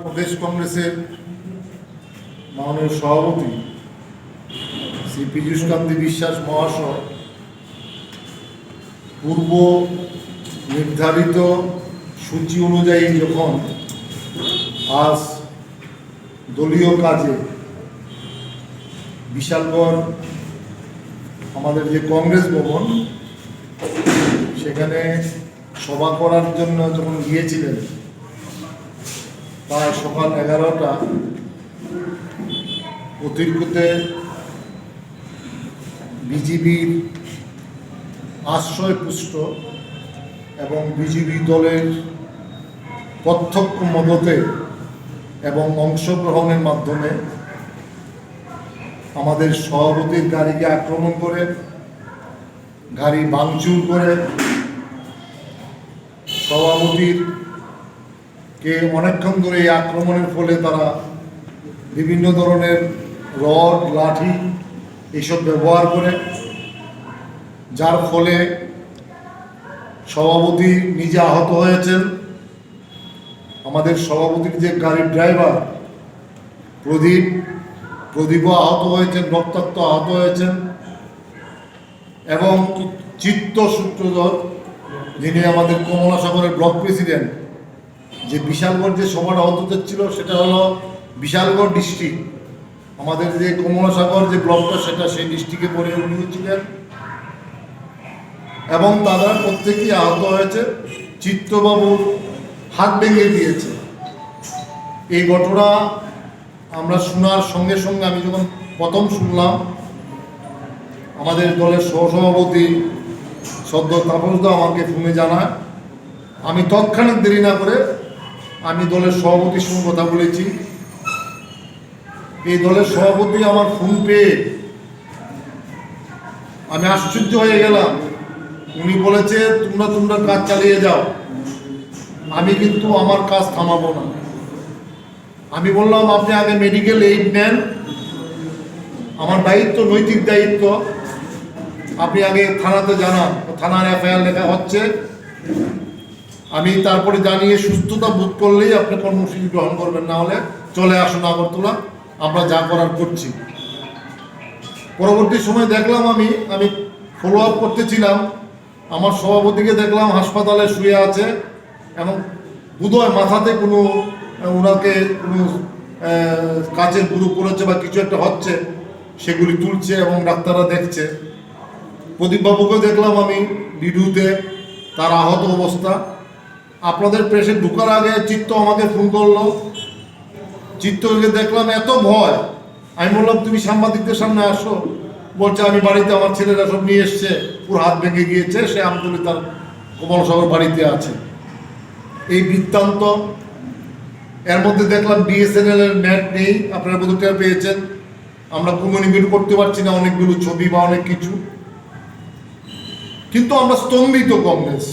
প্রদেশ কংগ্রেসের মাননীয় সভাপতি শ্রী পিজুষ বিশ্বাস মহাশয় পূর্ব নির্ধারিত সূচি অনুযায়ী যখন আজ দলীয় কাজে বিশালগড় আমাদের যে কংগ্রেস ভবন সেখানে সভা করার জন্য যখন গিয়েছিলেন প্রায় সকাল 11টা অতিরিক্ততে বিজেপির আশ্রয়পুষ্ট এবং বিজেপি দলের প্রত্যক্ষ মদতে এবং অংশগ্রহণের মাধ্যমে আমাদের সভাপতির গাড়িকে আক্রমণ করে গাড়ি ভাঙচুর করে সভাপতির কে অনেকক্ষণ ধরে এই আক্রমণের ফলে তারা বিভিন্ন ধরনের রড লাঠি এইসব ব্যবহার করে, যার ফলে সভাপতি নিজে আহত হয়েছেন। আমাদের সভাপতির যে গাড়ির ড্রাইভার প্রদীপও আহত হয়েছেন, রক্তাক্ত আহত হয়েছেন এবং চিত্ত সূত্রধর যিনি আমাদের কমলাসাগরের ব্লক প্রেসিডেন্ট, যে বিশালগড় যে সভাটা হতে ছিল সেটা হলো বিশালগড় ডিস্ট্রিক্ট, আমাদের যে কমলাসাগর যে ব্লকটা সেটা সেই ডিস্ট্রিক্টে পড়ে উনি ছিলেন এবং তারা প্রত্যেকেই আহত হয়েছে। চিত্তবাবুর হাত ভেঙে দিয়েছে। এই ঘটনা আমরা শোনার সঙ্গে সঙ্গে আমি যখন প্রথম শুনলাম, আমাদের দলের সহসভাপতি সদ্য তাপসদা আমাকে ফোনে জানায়। আমি তৎক্ষণাৎ দেরি না করে আমি দলের সভাপতির সঙ্গে কথা বলেছি। এই দলের সভাপতি আমার ফোন পেয়ে আমি আশ্চর্য হয়ে গেলাম। উনি বলেছে তোমরা কাজ চালিয়ে যাও, আমি কিন্তু আমার কাজ থামাবো না। আমি বললাম আপনি আগে মেডিকেল এইড নেন, আমার দায়িত্ব নৈতিক দায়িত্ব, আপনি আগে থানাতে জানান, থানার এফআইআর লেখা হচ্ছে, আমি তারপরে জানিয়ে সুস্থতা বোধ করলেই আপনি কর্মসূচি গ্রহণ করবেন, না হলে চলে আসুন আগরতলা, আমরা যা করার করছি। পরবর্তী সময় দেখলাম আমি ফলো আপ করতেছিলাম, আমার সভাপতিকে দেখলাম হাসপাতালে শুয়ে আছে এবং বোধহয় মাথাতে কোনো ওনাকে কোনো কাচের গুঁড়ো করেছে বা কিছু একটা হচ্ছে, সেগুলি তুলছে এবং ডাক্তাররা দেখছে। প্রদীপবাবুকেও দেখলাম আমি ভিডিওতে, তার আহত অবস্থা। আপনাদের প্রেসে ঢোকার আগে চিত্ত আমাকে ফোন করলো। চিত্তকে দেখলাম এত ভয়, আমি বললাম তুমি সাংবাদিকদের সামনে আসো। বলছে আমি বাড়িতে, আমার ছেলেরা সব নিয়ে এসছে, পুরো হাত ভেঙে গিয়েছে, সে আমতলি তার কমলসাগর বাড়িতে আছে। এই বৃত্তান্ত। এর মধ্যে দেখলাম বিএসএনএল এর নেট নেই, আপনারা বোধহয় পেয়েছেন, আমরা কমিউনিকেট করতে পারছি না অনেকগুলো ছবি বা অনেক কিছু। কিন্তু আমরা স্তম্ভিত কংগ্রেস।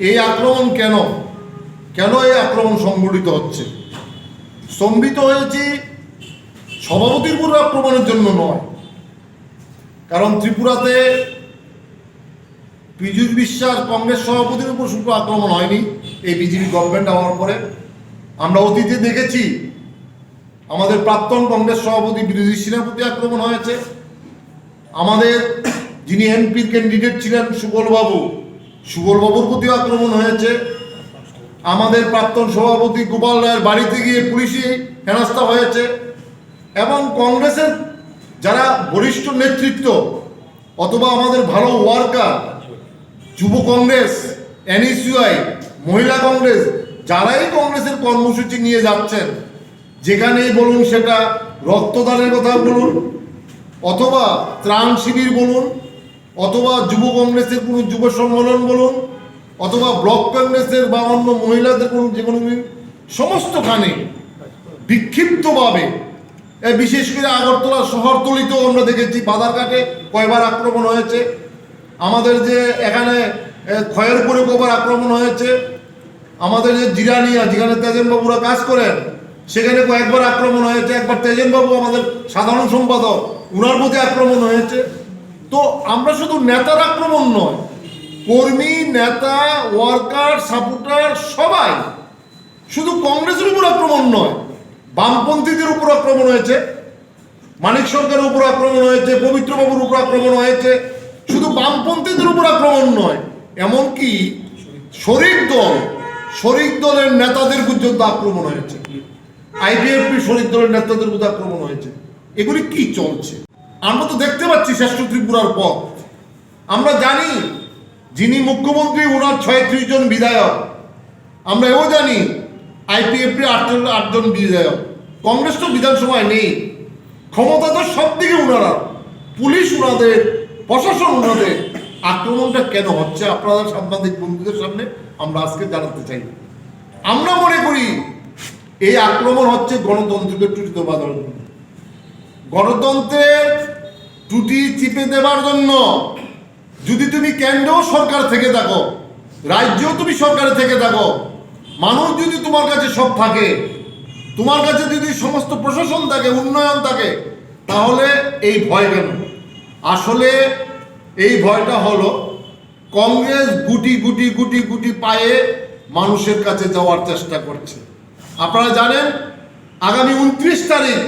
এই আক্রমণ কেন এই আক্রমণ সংঘটিত হচ্ছে? স্তম্ভিত হয়েছি সভাপতির উপর আক্রমণের জন্য নয়, কারণ ত্রিপুরাতে পিজুষ বিশ্বাস কংগ্রেস সভাপতির উপর শুধু আক্রমণ হয়নি এই বিজেপি গভর্নমেন্ট হওয়ার পরে। আমরা অতীতে দেখেছি আমাদের প্রাক্তন কংগ্রেস সভাপতি বিরোধী সেনাপতি আক্রমণ হয়েছে, আমাদের যিনি এমপির ক্যান্ডিডেট ছিলেন সুবলবাবুর প্রতিও আক্রমণ হয়েছে, আমাদের প্রাক্তন সভাপতি গোপাল রায়ের বাড়িতে গিয়ে পুলিশি হেনস্থা হয়েছে এবং কংগ্রেসের যারা বরিষ্ঠ নেতৃত্ব অথবা আমাদের ভালো ওয়ার্কার, যুব কংগ্রেস, এনএসইউআই, মহিলা কংগ্রেস, যারাই কংগ্রেসের কর্মসূচি নিয়ে যাচ্ছেন, যেখানেই বলুন, সেটা রক্তদানের কথা বলুন অথবা ত্রাণ শিবির বলুন অথবা যুব কংগ্রেসের কোনো যুব সম্মেলন বলুন অথবা ব্লক কংগ্রেসের বা অন্য মহিলাদের কোনো যে কোনো সমস্তখানে বিক্ষিপ্তভাবে, বিশেষ করে আগরতলা শহরতলিতেও আমরা দেখেছি, বাজারঘাটে কয়বার আক্রমণ হয়েছে, আমাদের যে এখানে খয়েরপুরে কবার আক্রমণ হয়েছে, আমাদের যে জিরানিয়া যেখানে তেজেনবাবুরা কাজ করেন সেখানে কয়েকবার আক্রমণ হয়েছে। একবার তেজেনবাবু আমাদের সাধারণ সম্পাদক, উনার প্রতি আক্রমণ হয়েছে। তো আমরা শুধু নেতার আক্রমণ নয়, কর্মী, নেতা, ওয়ার্কার, সাপোর্টার সবাই শুধু কংগ্রেসের উপর আক্রমণ নয়, বামপন্থীদের উপর আক্রমণ হয়েছে, মানিক সরকারের উপর আক্রমণ হয়েছে, পবিত্রবাবুর উপর আক্রমণ হয়েছে। শুধু বামপন্থীদের উপর আক্রমণ নয়, এমনকি শরিক দলের নেতাদের পর্যন্ত আক্রমণ হয়েছে। আইপিএফপি শরিক দলের নেতাদের উপর আক্রমণ হয়েছে। এগুলি কি চলছে? আমরা তো দেখতে পাচ্ছি শ্রেষ্ঠ ত্রিপুরার পথ। আমরা জানি যিনি মুখ্যমন্ত্রী ওনার 36 জন বিধায়ক। আমরা এও জানি আইপিএফপি 8 জন বিধায়ক। কংগ্রেস তো বিধানসভায় নেই, ক্ষমতা তো সব দিকে ওনারা, পুলিশ ওনাদের, প্রশাসন ওনাদের। আক্রমণটা কেন হচ্ছে আপনারা সাংবাদিক বন্ধুদের সামনে আমরা আজকে জানাতে চাই। আমরা মনে করি এই আক্রমণ হচ্ছে গণতন্ত্রকে ত্রুটি দেওয়ার জন্য, গণতন্ত্রের ত্রুটি চিপে দেবার জন্য। যদি তুমি কেন্দ্রও সরকার থেকে থাকো, রাজ্যও তুমি সরকারে থেকে থাকো, মানুষ যদি তোমার কাছে সব থাকে, তোমার কাছে যদি সমস্ত প্রশাসন থাকে, উন্নয়ন থাকে, তাহলে এই ভয় কেন? আসলে এই ভয়টা হলো কংগ্রেস গুটি গুটি গুটি গুটি পায়ে মানুষের কাছে যাওয়ার চেষ্টা করছে। আপনারা জানেন আগামী 29 তারিখ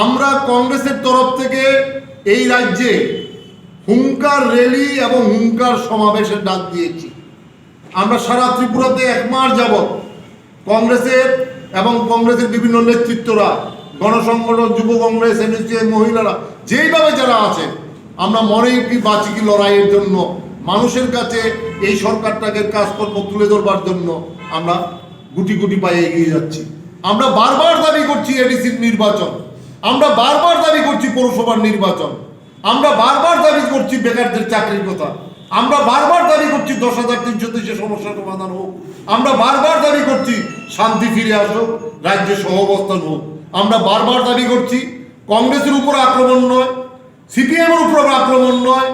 আমরা কংগ্রেসের তরফ থেকে এই রাজ্যে হুঙ্কার র্যালি এবং হুঙ্কার সমাবেশের ডাক দিয়েছি। আমরা সারা ত্রিপুরাতে 1 মাস যাবৎ কংগ্রেসের বিভিন্ন নেতৃত্বরা, গণসংগঠন, যুব কংগ্রেস, এনএসইউ, মহিলারা, যেইভাবে যারা আছে, আমরা মরে কি বাঁচি কি লড়াইয়ের জন্য মানুষের কাছে এই সরকারটাকে কাজকর্ম তুলে ধরবার জন্য আমরা গুটি গুটি পায়ে এগিয়ে যাচ্ছি। আমরা বারবার দাবি করছি এডিসির নির্বাচন, আমরা বারবার দাবি করছি পৌরসভার নির্বাচন, আমরা বারবার দাবি করছি বেকারদের চাকরির কথা, আমরা বারবার দাবি করছি 10,330 সমস্যার সমাধান হোক, আমরা বারবার দাবি করছি শান্তি ফিরে আসুক, রাজ্যে সহাবস্থান হোক। আমরা বারবার দাবি করছি কংগ্রেসের উপর আক্রমণ নয়, সিপিএমের উপর আক্রমণ নয়,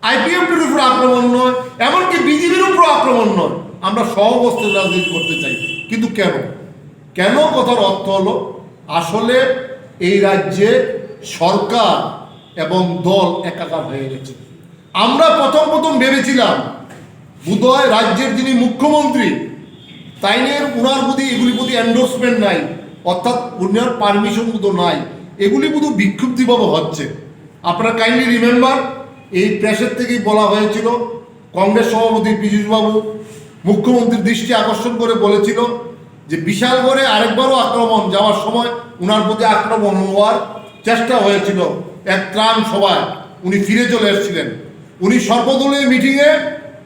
আইপিএফটির উপর আক্রমণ নয়, এমনকি বিজেপির উপর আক্রমণ নয়। আমরা সহাবস্থান রাজনীতি করতে চাই। কিন্তু কেন কথার অর্থ হলো আসলে এই রাজ্যে সরকার এবং দল একাকার হয়ে গেছে। আমরা প্রথম ভেবেছিলাম বোধহয় রাজ্যের যিনি মুখ্যমন্ত্রী উনার প্রতি এগুলি প্রতি এন্ডোর্সমেন্ট নাই, অর্থাৎ উনার পারমিশন মতো নাই, এগুলি শুধু বিক্ষুব্ধিভাবে হচ্ছে। আপনারা কাইন্ডলি রিমেম্বার, এই প্রেসের থেকেই বলা হয়েছিল, কংগ্রেস সভাপতি পিজুষ বাবু মুখ্যমন্ত্রীর দৃষ্টি আকর্ষণ করে বলেছিল যে বিশালগড়ে আরেকবারও আক্রমণ যাওয়ার সময় উনার প্রতি আক্রমণ হওয়ার চেষ্টা হয়েছিল। এক ত্রাণ সভায় উনি ফিরে চলে এসেছিলেন। উনি সর্বদলীয় মিটিংয়ে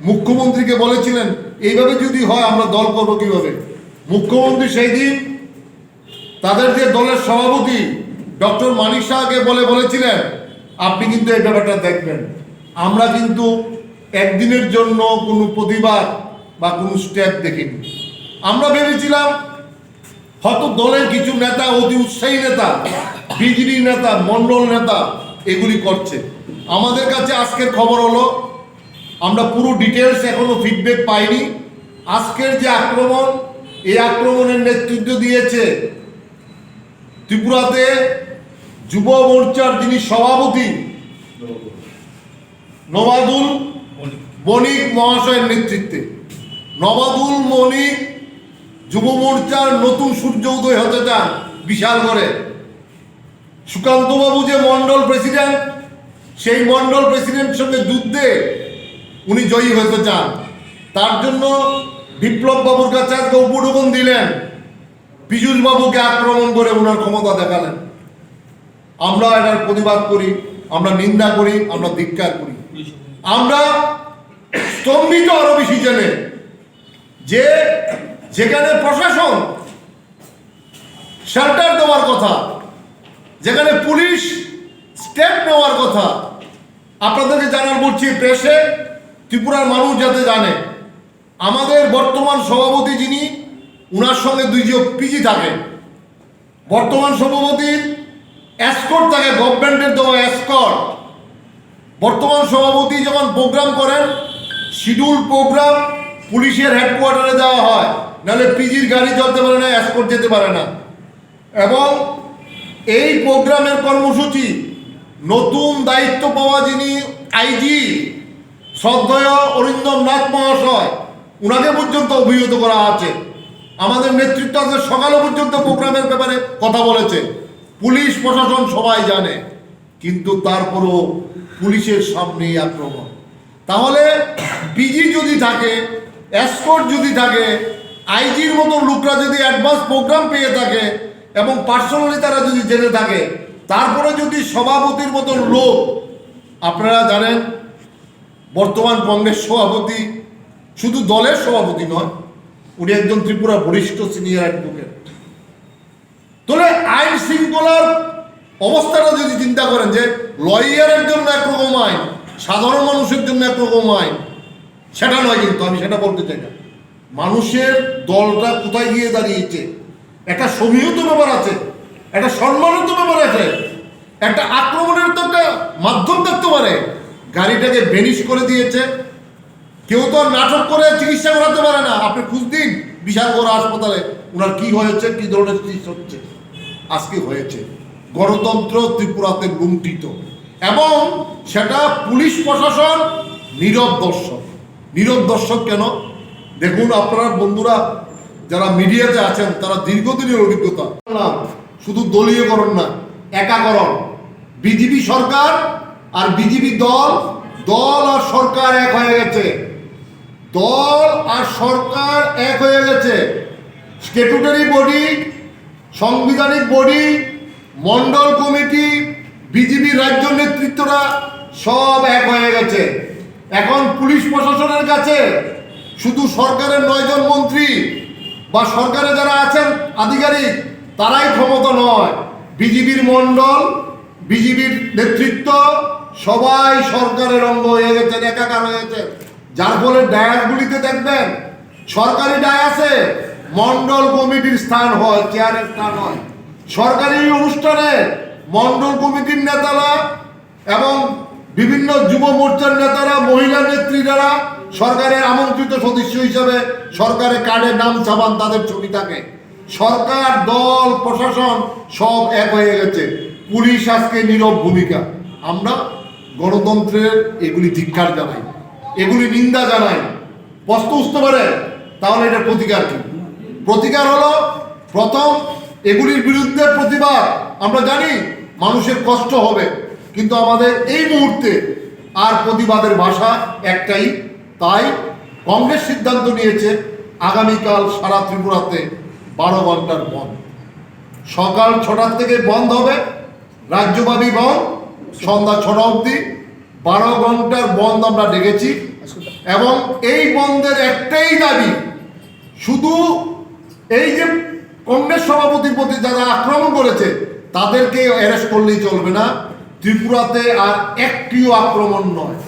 মুখ্যমন্ত্রীকে বলেছিলেন এইভাবে যদি হয় আমরা দল করবো কিভাবে। মুখ্যমন্ত্রী সেই দিন তাদের যে দলের সভাপতি ডক্টর মানিক শাহকে বলেছিলেন আপনি কিন্তু এই ব্যাপারটা দেখবেন। আমরা কিন্তু একদিনের জন্য কোনো প্রতিবাদ বা কোনো স্টেপ দেখিনি। আমরা ভেবেছিলাম হয়তো দলের কিছু নেতা, অতি উৎসাহী নেতা, বিজেপি নেতা, মন্ডল নেতা এগুলি করছে। আমাদের কাছে আজকের খবর হলো, আমরা পুরো ডিটেলস এখনো ফিডব্যাক পাইনি। আজকের যে আক্রমণ, এই আক্রমণের নেতৃত্ব দিয়েছে ত্রিপুরাতে যুব মোর্চার যিনি সভাপতি নবাদুল বণিক মহাশয়ের নেতৃত্বে। নবাদুল বণিক যুব মোর্চার নতুন সূর্য উদয় হতে চান বিশালগড়ে। সুকান্তবাবু যে মন্ডল প্রেসিডেন্ট, সেই মন্ডল প্রেসিডেন্টের সঙ্গে যুদ্ধে উনি জয়ী হতে চান। তার জন্য বিপ্লব বাবুর কাছে আজকে উপঢৌকন দিলেন, পিজুষ বাবুকে আক্রমণ করে ওনার ক্ষমতা দেখালেন। আমরা এটার প্রতিবাদ করি, আমরা নিন্দা করি, আমরা ধিক্কার করি। আমরা স্তম্ভিত আরো বেশি জেনে যে যেখানে প্রশাসন শেল্টার দেওয়ার কথা, যেখানে পুলিশ স্টেপ নেওয়ার কথা, আপনাদেরকে জানার বলছি প্রেসে, ত্রিপুরার মানুষ যাতে জানে, আমাদের বর্তমান সভাপতি যিনি, উনার সঙ্গে 2 পিজি থাকে। বর্তমান সভাপতির এসকর্ট থাকে, গভর্নমেন্টের দেওয়া এসকর্ট। বর্তমান সভাপতি যখন প্রোগ্রাম করেন, শিডিউল প্রোগ্রাম পুলিশের হেডকোয়ার্টারে দেওয়া হয়, নাহলে পিজির গাড়ি চলতে পারে না, এসকর্ট যেতে পারে না। এবং এই প্রোগ্রামের কর্মসূচি নতুন দায়িত্ব পাওয়া যিনি আইজি শ্রদ্ধেয় অরিন্দম নাথ মহাশয়, উনাকে পর্যন্ত অভিহিত করা আছে। আমাদের নেতৃত্ব আজকে সকাল পর্যন্ত প্রোগ্রামের ব্যাপারে কথা বলেছে, পুলিশ প্রশাসন সবাই জানে, কিন্তু তারপরও পুলিশের সামনেই আক্রমণ। তাহলে বিজি যদি থাকে, এসকর্ট যদি থাকে, আইজির মতো লোকরা যদি অ্যাডভান্স প্রোগ্রাম পেয়ে থাকে এবং পার্সোনালি তারা যদি জেনে থাকে, তারপরে যদি সভাপতির মতো লোক, আপনারা জানেন বর্তমান কংগ্রেস সভাপতি শুধু দলের সভাপতি নয়, উনি একজন ত্রিপুরা বরিষ্ঠ সিনিয়র অ্যাডভোকেট। তাহলে আইন শৃঙ্খলার অবস্থাটা যদি চিন্তা করেন যে লয়ারের জন্য একরকম আইন, সাধারণ মানুষের জন্য একরকম আইন, সেটা নয়। কিন্তু আমি সেটা বলতে চাই না। মানুষের দলটা কোথায় গিয়ে দাঁড়িয়েছে, একটা সমীহিত ব্যাপার আছে, একটা সম্মানিত ব্যাপার আছে, একটা আক্রমণের তো একটা মাধ্যম থাকতে পারে। গাড়িটাকে ভেনিশ করে দিয়েছে, কেউ তো নাটক করে চিকিৎসা করাতে পারে না। আপনি খুঁজ দিন বিশাল বড় হাসপাতালে ওনার কি হয়েছে, কি ধরনের চিকিৎসা হচ্ছে। আজকে হয়েছে গণতন্ত্র ত্রিপুরাতে লুণ্ঠিত, এবং সেটা পুলিশ প্রশাসন নীরব দর্শক। নীরব দর্শক কেন? দেখুন আপনারা বন্ধুরা যারা মিডিয়াতে আছেন, তারা দীর্ঘদিনের অভিজ্ঞতা, শুধু দলীয়করণ না, একাকরণ। বিজেপি সরকার আর বিজেপি দল, দল আর সরকার এক হয়ে গেছে। দল আর সরকার এক হয়ে গেছে। স্ট্যাটুটারি বডি, সাংবিধানিক বডি, মন্ডল কমিটি, বিজেপি রাজ্য নেতৃত্বরা সব এক হয়ে গেছে। এখন পুলিশ প্রশাসনের কাছে শুধু সরকারের 9 জন মন্ত্রী বা সরকারে যারা আছেন আধিকারিক, তারাই ক্ষমতা নয়। বিজেপির মন্ডল, বিজেপির নেতৃত্ব সবাই সরকারের অঙ্গ হয়ে গেছেন, একাকার হয়ে গেছে। যার ফলে ডায়াসগুলিতে দেখবেন সরকারি ডায়াসে মন্ডল কমিটির স্থান হয়, চেয়ারের স্থান হয়। সরকারি অনুষ্ঠানে মন্ডল কমিটির নেতারা এবং বিভিন্ন যুব মোর্চার নেতারা, মহিলা নেত্রীরা সরকারের আমন্ত্রিত সদস্য হিসাবে সরকারের কার্ডে নাম ছাপান, তাদের ছবি থাকে। সরকার, দল, প্রশাসন সব এক হয়ে গেছে। পুলিশ আজকে নীরব ভূমিকা। আমরা গণতন্ত্রের এগুলি ধিক্কার জানাই, এগুলি নিন্দা জানাই। প্রশ্ন উঠতে পারে তাহলে এটা প্রতিকার কি? প্রতিকার হলো প্রথম এগুলির বিরুদ্ধে প্রতিবাদ। আমরা জানি মানুষের কষ্ট হবে, কিন্তু আমাদের এই মুহূর্তে আর প্রতিবাদের ভাষা একটাই। তাই কংগ্রেস সিদ্ধান্ত নিয়েছে আগামীকাল সারা ত্রিপুরাতে 12 ঘন্টার বন্ধ। সকাল 6টার থেকে বন্ধ হবে, রাজ্যব্যাপী বন্ধ, সন্ধ্যা 6টা অবধি 12 ঘন্টার বন্ধ আমরা ডেকেছি। এবং এই বন্ধের একটাই দাবি, শুধু এই যে কংগ্রেস সভাপতির প্রতি যারা আক্রমণ করেছে তাদেরকে অ্যারেস্ট করলেই চলবে না। ত্রিপুরাতে আর একটিও আক্রমণ নয়,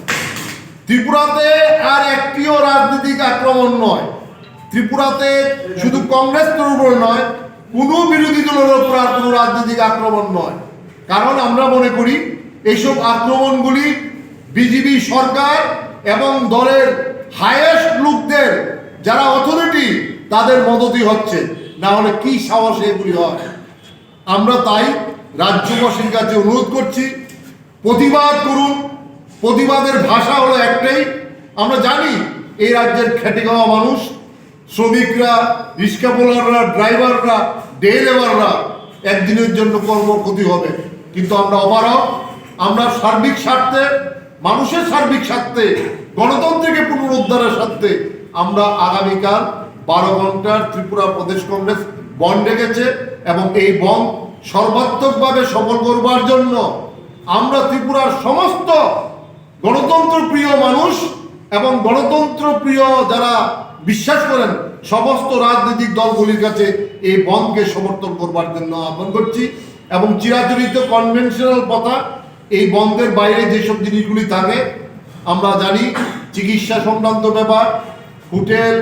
ত্রিপুরাতে আর একটিও রাজনৈতিক আক্রমণ নয়। ত্রিপুরাতে শুধু কংগ্রেসের উপর নয়, কোনো বিরোধী দলের উপর আর কোনো রাজনৈতিক আক্রমণ নয়। কারণ আমরা মনে করি এইসব আক্রমণগুলি বিজেপি সরকার এবং দলের হাইয়েস্ট লোকদের যারা অথরিটি তাদের মদতই হচ্ছে, না হলে কি সাহসে এগুলি হয়। আমরা তাই রাজ্যবাসীর কাছে অনুরোধ করছি, প্রতিবাদ করুন। প্রতিবাদের ভাষা হলো একটাই। আমরা জানি এই রাজ্যের খেটে খাওয়া মানুষ, শ্রমিকরা, রিক্সা বোলাররা, ড্রাইভাররা, ডে লেবাররা একদিনের জন্য কর্মক্ষতি হবে, কিন্তু আমরা অপারগ। আমরা সার্বিক স্বার্থে, মানুষের সার্বিক স্বার্থে, গণতন্ত্রকে পুনরুদ্ধারের স্বার্থে আমরা আগামীকাল 12 ঘন্টার ত্রিপুরা প্রদেশ কংগ্রেস বন্ধ ডেকেছে। এবং এই বন্ধ সর্বাত্মকভাবে সফল করবার জন্য আমরা ত্রিপুরার সমস্ত গণতন্ত্র প্রিয় মানুষ এবং গণতন্ত্র প্রিয় যারা বিশ্বাস করেন সমস্ত রাজনৈতিক দলগুলির কাছে এই বন্ধকে সমর্থন করবার জন্য আহ্বান করছি। এবং চিরাচরিত কনভেনশনাল কথা, এই বন্ধের বাইরে যেসব জিনিসগুলি থাকে আমরা জানি, চিকিৎসা সংক্রান্ত ব্যাপার, হোটেল,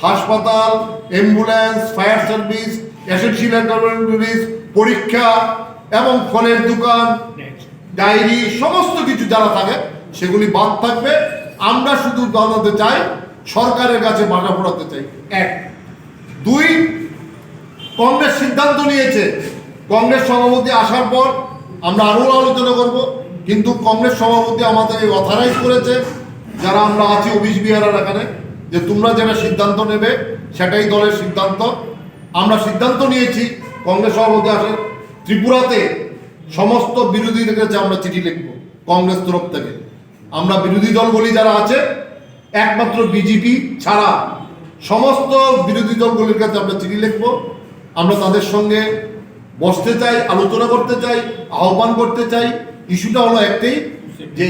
হাসপাতাল, ambulance, fire service, essential service, পরীক্ষা এবং ফলের দোকান, ডায়েরি, সমস্ত কিছু যারা থাকে সেগুলি বাদ থাকবে। আমরা শুধু জানাতে চাই, সরকারের কাছে বাধা পড়াতে চাই। 1, 2, কংগ্রেস সিদ্ধান্ত নিয়েছে, কংগ্রেস সভাপতি আসার পর আমরা আরও আলোচনা করব, কিন্তু কংগ্রেস সভাপতি আমাদের অথরাইজ করেছে যারা আমরা আছি অফিস বিহারার এখানে, যে তোমরা যেটা সিদ্ধান্ত নেবে সেটাই দলের সিদ্ধান্ত। আমরা সিদ্ধান্ত নিয়েছি, কংগ্রেস সভাপতি আসেন, ত্রিপুরাতে সমস্ত বিরোধীদের কাছে আমরা চিঠি লিখব কংগ্রেস তরফ থেকে। আমরা বিরোধী দলগুলি যারা আছে, একমাত্র বিজেপি ছাড়া সমস্ত বিরোধী দলগুলির কাছে আমরা চিঠি লিখব। আমরা তাদের সঙ্গে বসতে চাই, আলোচনা করতে চাই, আহ্বান করতে চাই। ইস্যুটা হলো একটাই, যে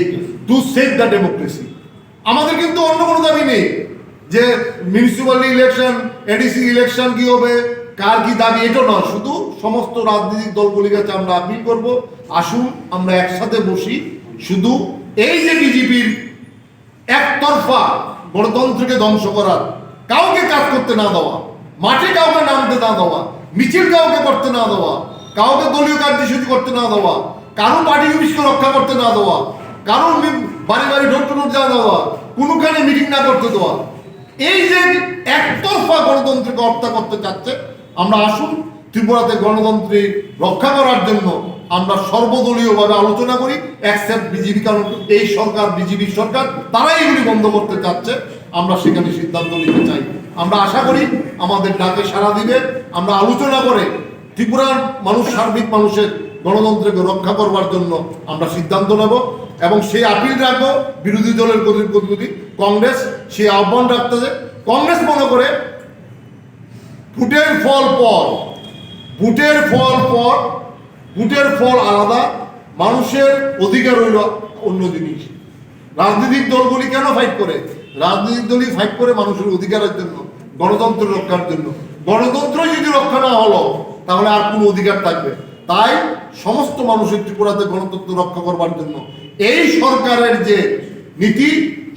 টু সেভ দ্য ডেমোক্রেসি। আমাদের কিন্তু অন্য কোনো দাবি নেই যে মিউনিসিপ্যালিটি ইলেকশন, এডিসি ইলেকশন কি হবে, কার কি দাবি, এটা নয়। শুধু সমস্ত রাজনৈতিক দলগুলির কাছে আমরা আপিল করব, আসুন আমরা একসাথে বসি। শুধু এই যে বিজেপির একতরফা গণতন্ত্রকে ধ্বংস করার, কাউকে কাজ করতে না দেওয়া, মাঠে কাউকে নামতে না দেওয়া, মিছিল কাউকে করতে না দেওয়া, কাউকে দলীয় কার্যসূচি করতে না দেওয়া, কারো পার্টি অফিসকে রক্ষা করতে না দেওয়া, কারো বাড়ি বাড়ি ডোর টু ডোর যা দেওয়া, কোনোখানে মিটিং না করতে দেওয়া, এই যে একতরফা গণতন্ত্রকে হত্যা করতে চাচ্ছে, আমরা আসুন ত্রিপুরাতে গণতন্ত্রে রক্ষা করার জন্য আমরা সর্বদলীয়ভাবে আলোচনা করি, অ্যাকসেপ্ট বিজেপি। কারণ এই সরকার, বিজেপি সরকার, তারাই এগুলি বন্ধ করতে চাচ্ছে। আমরা সেখানে সিদ্ধান্ত নিতে চাই। আমরা আশা করি আমাদের ডাকে সাড়া দিবে। আমরা আলোচনা করে ত্রিপুরার মানুষ, সার্বিক মানুষের গণতন্ত্রকে রক্ষা করবার জন্য আমরা সিদ্ধান্ত নেব এবং সেই আপিল রাখবো বিরোধী দলের প্রতিনিধি কংগ্রেস, সেই আহ্বান রাখতে যে কংগ্রেস মনে করে ভোটের ফল পর, ভোটের ফল পর, ভোটের ফল আলাদা, মানুষের অধিকার হইল অন্য জিনিস। রাজনৈতিক দলগুলি কেন ফাইট করে? রাজনৈতিক দলই ফাইট করে মানুষের অধিকারের জন্য, গণতন্ত্র রক্ষার জন্য। গণতন্ত্র যদি রক্ষা না হলো তাহলে আর কোনো অধিকার থাকবে? তাই সমস্ত মানুষের ত্রিপুরাতে গণতন্ত্র রক্ষা করবার জন্য এই সরকারের যে নীতি,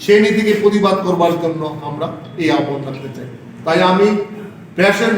সেই নীতিকে প্রতিবাদ করবার জন্য আমরা এই আহ্বান রাখতে চাই। তাই আমি প্রেসের